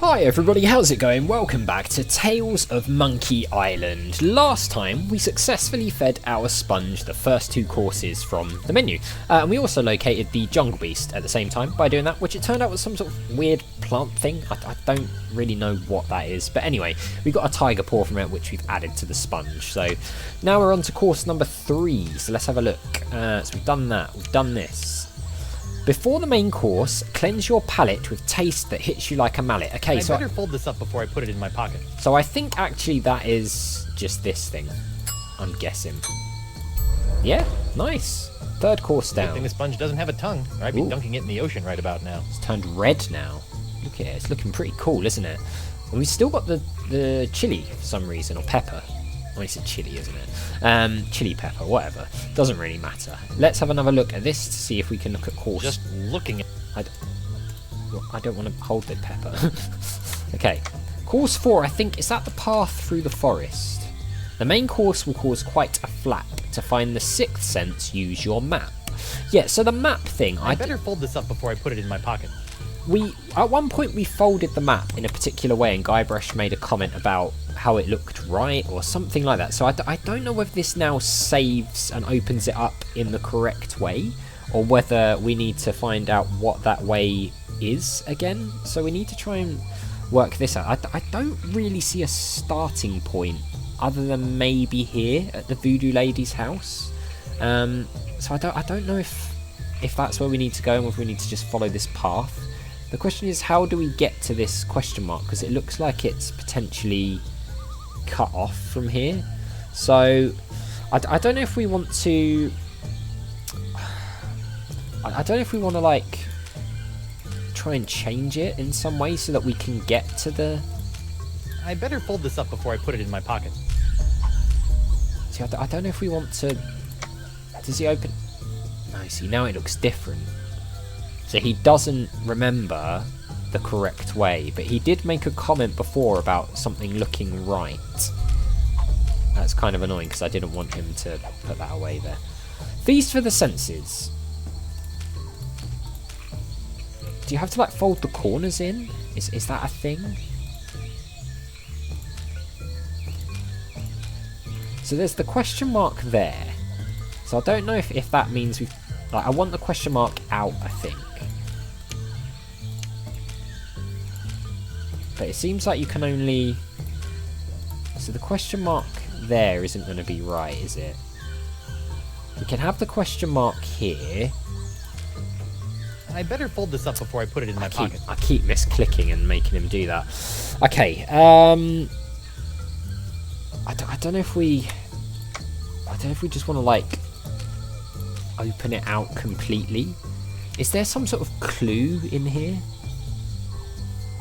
Hi everybody, how's it going? Welcome back to Tales of Monkey Island. Last time we successfully fed our sponge the first two courses from the menu, and we also located the jungle beast at the same time by doing that, which it turned out was some sort of weird plant thing. I don't really know what that is, but anyway, we got a tiger paw from it which we've added to the sponge. So now we're on to course number 3, so let's have a look. So we've done that, we've done this. Before the main course, cleanse your palate with taste that hits you like a mallet. Okay, I better fold this up before I put it in my pocket. So I think actually that is just this thing, I'm guessing. Yeah, nice. Third course down. Good thing the sponge doesn't have a tongue, or I'd be dunking it in the ocean right about now. It's turned red now. Look at it, it's looking pretty cool, isn't it? And we've still got the chili for some reason, or pepper. Well, it's a chili, isn't it? Chili pepper, whatever. Doesn't really matter. Let's have another look at this to see if we can look at course. Just looking at... I don't want to hold the pepper. Okay. Course 4, I think, is that the path through the forest? The main course will cause quite a flap. To find the 6th sense, use your map. Yeah, so the map thing... I better fold this up before I put it in my pocket. At one point we folded the map in a particular way and Guybrush made a comment about how it looked right or something like that. So I don't know whether this now saves and opens it up in the correct way or whether we need to find out what that way is again. So we need to try and work this out. I don't really see a starting point other than maybe here at the Voodoo Lady's house. So I don't know if that's where we need to go and whether we need to just follow this path. The question is, how do we get to this question mark? Because it looks like it's potentially cut off from here. So, I don't know if we want to... I don't know if we want to, like, try and change it in some way so that we can get to the... I better fold this up before I put it in my pocket. See, I don't know if we want to... Does he open... No, see, now it looks different. So he doesn't remember the correct way, but he did make a comment before about something looking right. That's kind of annoying because I didn't want him to put that away there. Feast for the senses. Do you have to like fold the corners in? Is that a thing? So there's the question mark there. So I don't know if that means we've... Like, I want the question mark out, I think. But it seems like you can only... So the question mark there isn't going to be right, is it? We can have the question mark here. I better fold this up before I put it in my pocket. I keep misclicking and making him do that. Okay, I don't know if we... I don't know if we just want to, like, open it out completely. Is there some sort of clue in here?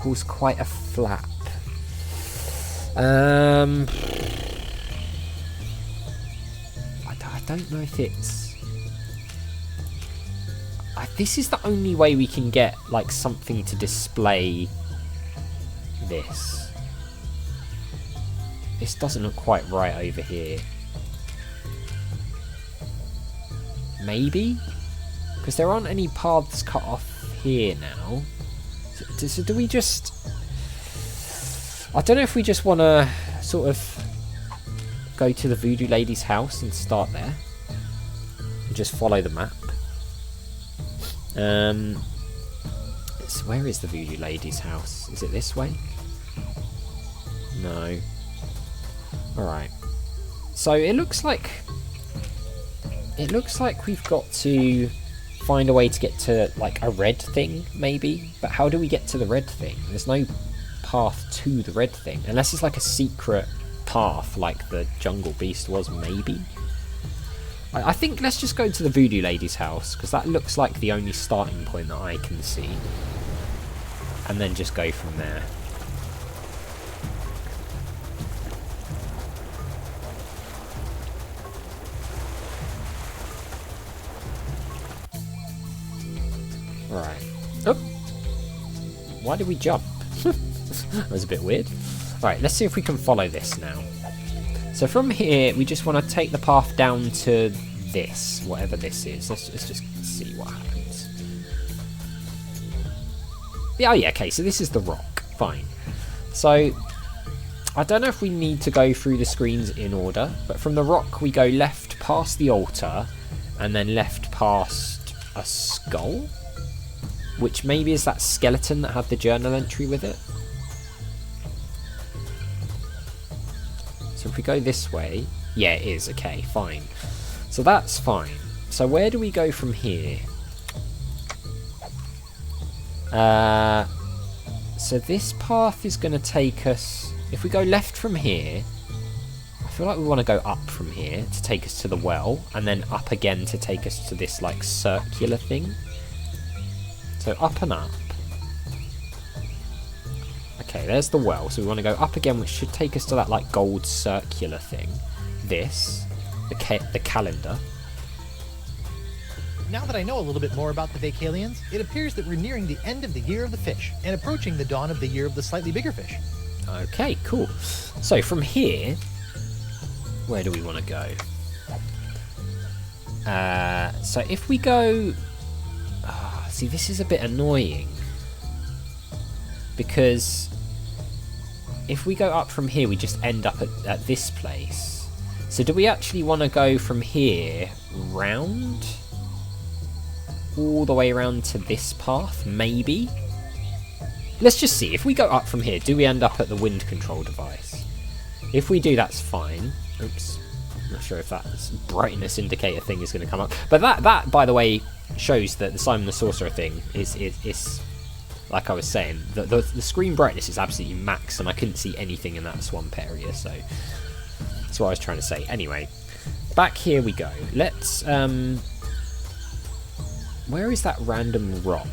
Cause quite a flap. I don't know if it's... this is the only way we can get like something to display this. This doesn't look quite right over here. Maybe? Because there aren't any paths cut off here now. So do we just... I don't know if we just want to sort of go to the Voodoo Lady's house and start there. And just follow the map. So where is the Voodoo Lady's house? Is it this way? No. Alright. So it looks like... It looks like we've got to find a way to get to like a red thing, maybe. But how do we get to the red thing? There's no path to the red thing. Unless it's like a secret path like the jungle beast was, maybe. I think let's just go to the Voodoo Lady's house, because that looks like the only starting point that I can see. And then just go from there. Right. Oh! Why did we jump? That was a bit weird. Right, let's see if we can follow this now. So from here, we just want to take the path down to this, whatever this is. Let's just see what happens. Yeah, oh yeah, okay, so this is the rock. fine. So I don't know if we need to go through the screens in order, but from the rock we go left past the altar and then left past a skull, which maybe is that skeleton that had the journal entry with it. So if we go this way, yeah, it is. Okay, fine. So that's fine. So where do we go from here? So this path is going to take us... If we go left from here, I feel like we want to go up from here to take us to the well, and then up again to take us to this, like, circular thing. So up and up. Okay, there's the well. So we want to go up again, which should take us to that, like, gold circular thing. This. The calendar. Now that I know a little bit more about the Vacalians, it appears that we're nearing the end of the Year of the Fish and approaching the dawn of the Year of the Slightly Bigger Fish. Okay, cool. So from here, where do we want to go? So if we go... see, this is a bit annoying. Because if we go up from here, we just end up at this place. So do we actually want to go from here round? All the way around to this path, maybe? Let's just see. If we go up from here, do we end up at the wind control device? If we do, that's fine. Oops. I'm not sure if that brightness indicator thing is going to come up. But that, by the way, shows that the Simon the Sorcerer thing is like I was saying, the screen brightness is absolutely max, and I couldn't see anything in that swamp area, so that's what I was trying to say. Anyway, back here we go. Let's, where is that random rock?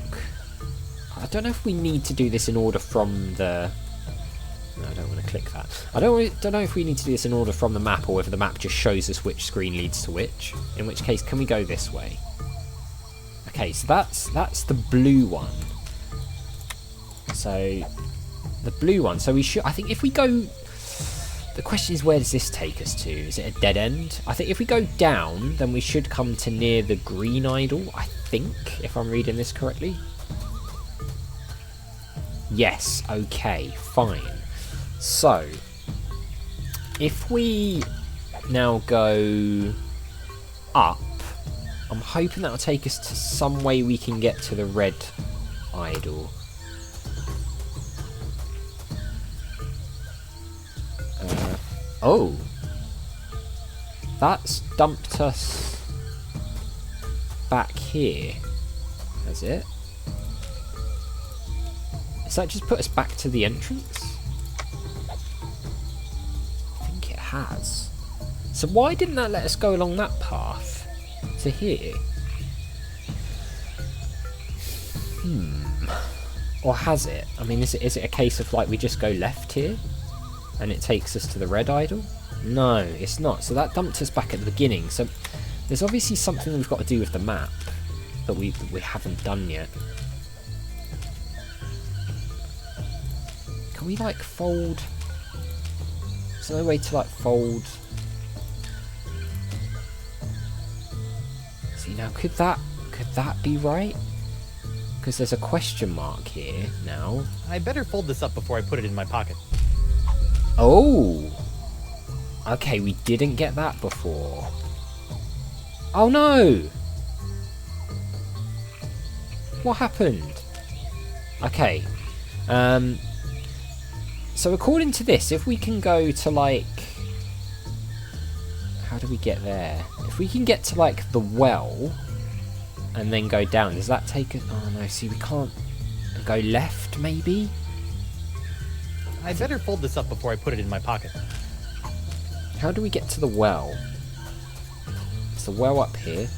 I don't know if we need to do this in order from the... No, I don't want to click that. I don't know if we need to do this in order from the map, or whether the map just shows us which screen leads to which. In which case, can we go this way? Okay, so that's the blue one. So, the blue one. So we should... I think if we go... The question is, where does this take us to? Is it a dead end? I think if we go down, then we should come to near the green idol, I think, if I'm reading this correctly. Yes, okay, fine. So, if we now go up, I'm hoping that'll take us to some way we can get to the red idol. Oh, that's dumped us back here, has it? Does that just put us back to the entrance? I think it has. So why didn't that let us go along that path to here? Or has it? I mean, is it a case of, like, we just go left here and it takes us to the red idol? No, it's not. So that dumped us back at the beginning. So there's obviously something we've got to do with the map that we haven't done yet. Can we, like, fold? Is there no way to, like, fold? See, now, could that be right? Because there's a question mark here now. I better fold this up before I put it in my pocket. Oh! Okay, we didn't get that before. Oh no! What happened? Okay. So according to this, if we can go to, like... How do we get there? If we can get to, like, the well and then go down, does that take us... Oh no, see, we can't go left, maybe? I better fold this up before I put it in my pocket. How do we get to the well? Is the well up here?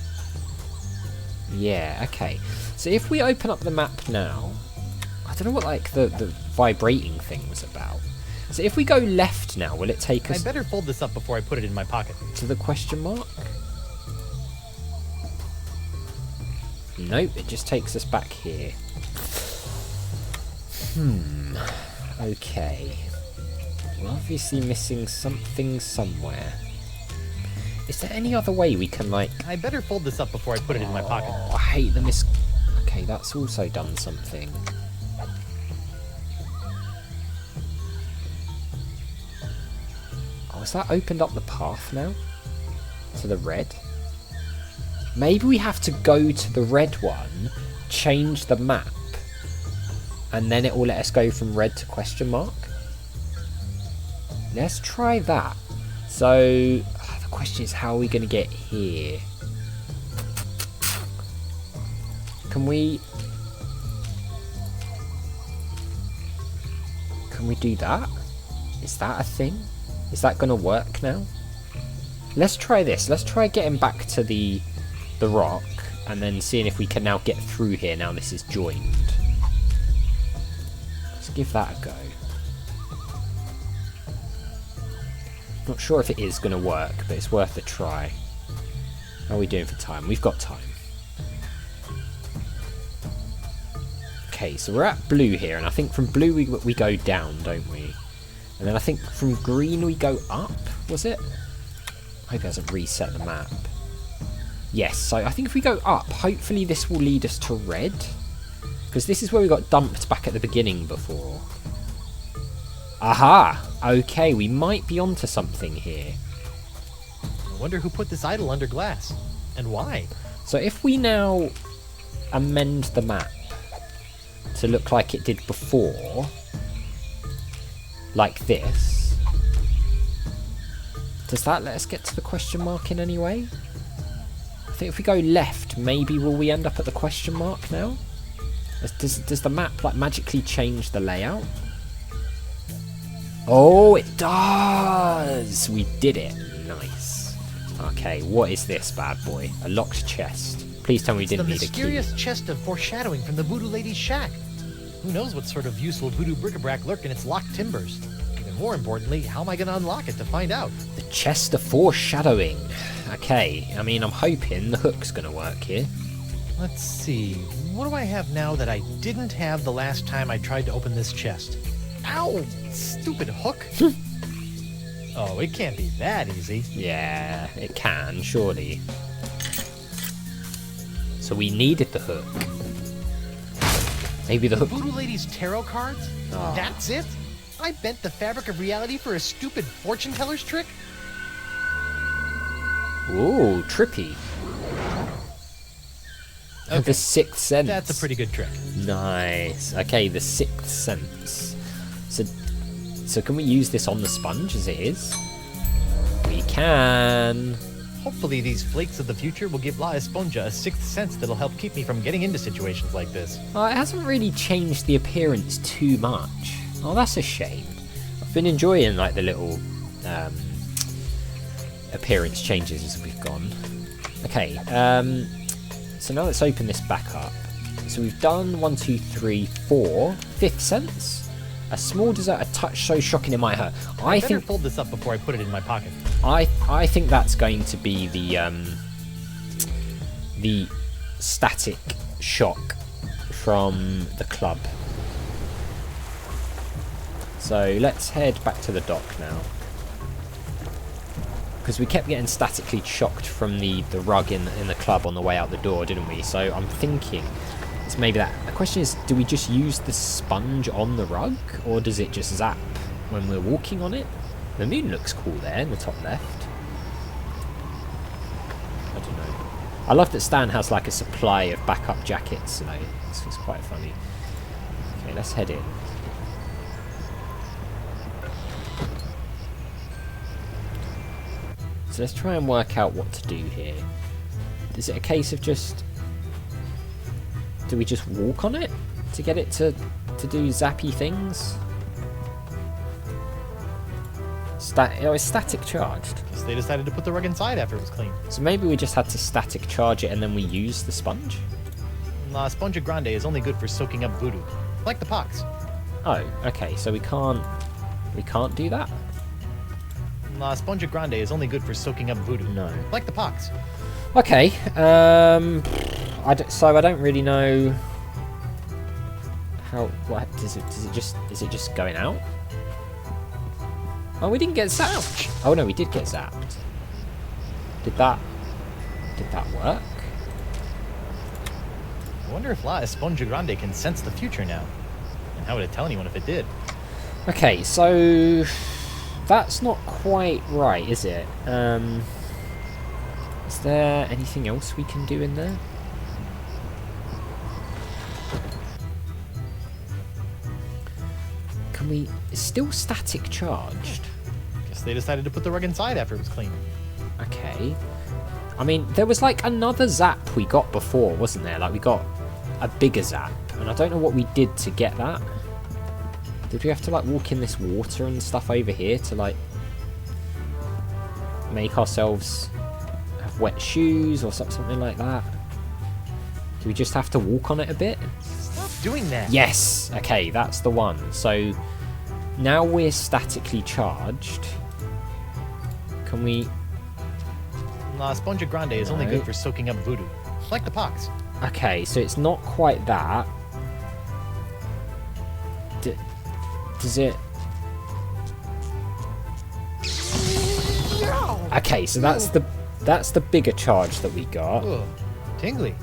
Yeah, okay. So if we open up the map now... I don't know what, like, the vibrating thing was about. So if we go left now, will it take us... I better fold this up before I put it in my pocket. To the question mark? Nope, it just takes us back here. Okay. We're obviously missing something somewhere. Is there any other way we can, like... I better fold this up before I put it in my pocket. I hate the Okay, that's also done something. has that opened up the path now? To the red? Maybe we have to go to the red one, change the map, and then it will let us go from red to question mark. Let's try that. So, the question is, how are we going to get here? Can we do that? Is that a thing? Is that going to work now? Let's try this. Let's try getting back to the rock and then seeing if we can now get through here now this is joined. Let's give that a go. Not sure if it is going to work, but it's worth a try. How are we doing for time? We've got time. Okay, so we're at blue here, and I think from blue we go down, don't we? And then I think from green we go up, was it? I hope it hasn't reset the map. Yes, so I think if we go up, hopefully this will lead us to red. Because this is where we got dumped back at the beginning before. Aha! Okay, we might be onto something here. I wonder who put this idol under glass, and why? So if we now amend the map to look like it did before, like this, does that let us get to the question mark in any way? I think if we go left, maybe will we end up at the question mark now? Does the map like magically change the layout? Oh, it does! We did it. Nice. Okay, what is this bad boy? A locked chest. Please tell me we didn't need a key. The mysterious chest of foreshadowing from the Voodoo Lady's shack. Who knows what sort of useful voodoo bric-a-brac lurk in its locked timbers? Even more importantly, how am I going to unlock it to find out? The chest of foreshadowing. Okay, I mean, I'm hoping the hook's going to work here. Let's see. What do I have now that I didn't have the last time I tried to open this chest? Ow! Stupid hook! Oh, it can't be that easy. Yeah, it can, surely. So we needed the hook. Maybe the hook... Voodoo Lady's tarot cards? Oh. That's it? I bent the fabric of reality for a stupid fortune teller's trick? Ooh, trippy. Okay. The sixth sense. That's a pretty good trick. Nice. Okay, the sixth sense. So can we use this on the sponge as it is? We can. Hopefully these flakes of the future will give La Esponja a sixth sense that'll help keep me from getting into situations like this. Oh, it hasn't really changed the appearance too much. Oh, that's a shame. I've been enjoying like the little appearance changes as we've gone. Okay, so now let's open this back up. So we've done 1, 2, 3, 4. Fifth sense. A small dessert, a touch so shocking it might hurt. I think fold this up before I put it in my pocket. I think that's going to be the static shock from the club. So let's head back to the dock now. Because we kept getting statically shocked from the rug in the club on the way out the door, didn't we? So I'm thinking it's maybe that. The question is, do we just use the sponge on the rug? Or does it just zap when we're walking on it? The moon looks cool there in the top left. I don't know. I love that Stan has like a supply of backup jackets. You know, it's quite funny. Okay, let's head in. So let's try and work out what to do here. Is it a case of just... do we just walk on it to get it to do zappy things? It's static charged. Guess they decided to put the rug inside after it was clean. So maybe we just had to static charge it and then we use the sponge? La Esponja Grande is only good for soaking up voodoo. Like the pox. Oh, okay, so we can't do that? La Esponja Grande is only good for soaking up voodoo. No. Like the pox. Okay, so I don't really know how. What is it just going out? Oh, we didn't get zapped. Oh no, we did get zapped. Did that work? I wonder if La Esponja Grande can sense the future now. And how would it tell anyone if it did? Okay, so that's not quite right, is it? Is there anything else we can do in there? Can we... It's still static charged. Guess they decided to put the rug inside after it was clean. Okay. I mean, there was like another zap we got before, wasn't there? Like we got a bigger zap. And I don't know what we did to get that. Did we have to like walk in this water and stuff over here to like make ourselves have wet shoes or something like that? Do we just have to walk on it a bit? Stop doing that. Yes. Okay, that's the one. So now we're statically charged. Can we... La Spongia Grande is only good for soaking up voodoo. Like the pox. Okay, so it's not quite that. Does it... Okay, so that's the bigger charge that we got. Ugh, tingly.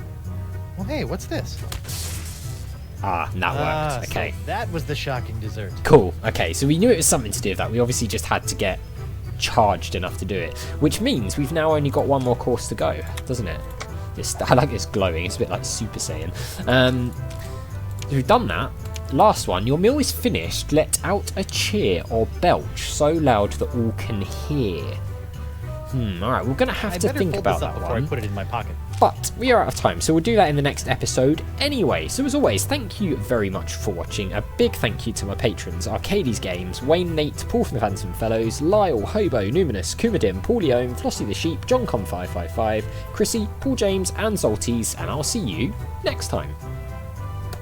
Well, hey, what's this? Ah, that worked. Okay. So that was the shocking dessert. Cool. Okay, so we knew it was something to do with that. We obviously just had to get charged enough to do it, which means we've now only got one more course to go, doesn't it? I like this glowing. It's a bit like Super Saiyan. So we've done that. Last one. Your meal is finished. Let out a cheer or belch so loud that all can hear. Alright, we're going to have to think about that before one. I put it in my pocket. But we are out of time, so we'll do that in the next episode anyway. So as always, thank you very much for watching. A big thank you to my patrons, Arcades Games, Wayne Nate, Paul from the Phantom Fellows, Lyle, Hobo, Numinous, Kumadim, Pauliome, Flossie the Sheep, JohnCom555, Chrissy, Paul James, and Zolties, and I'll see you next time.